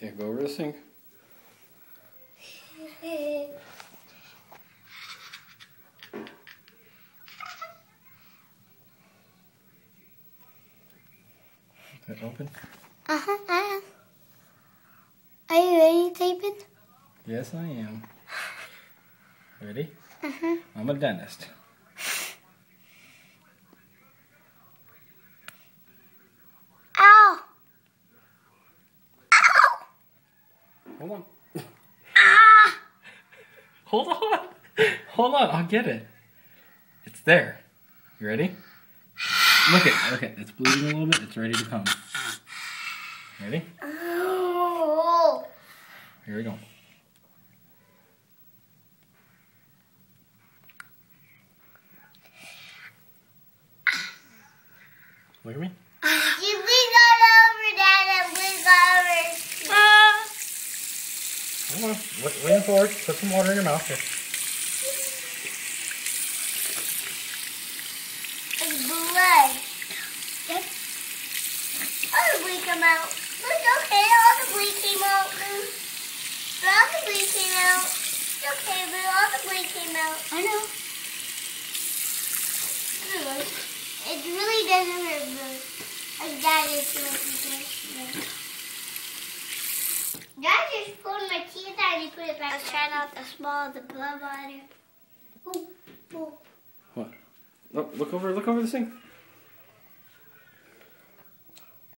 Okay, go over the sink. Is it open? I am. Are you ready, taping? Yes, I am. Ready? Uh-huh. I'm a dentist. Ow! Ow! Hold on. Ah! Hold on. Hold on, I'll get it. It's there. You ready? Look it. It's bleeding a little bit. It's ready to come. Ready? Oh! Here we go. Look at me. You bleed all over, Dad. Bleed all over. Hold on. Lean forward. Put some water in your mouth here. It's blood. Yep. All the bleed come out. Look, okay, all the bleed came out. But all the bleed came out. It's okay, but all the bleed came out. I know. It really doesn't hurt, but like Dad is making it. Dad just pulled my teeth out and he put it back. Let's try not to swallow the blood water. Ooh, ooh. What? Look over the sink.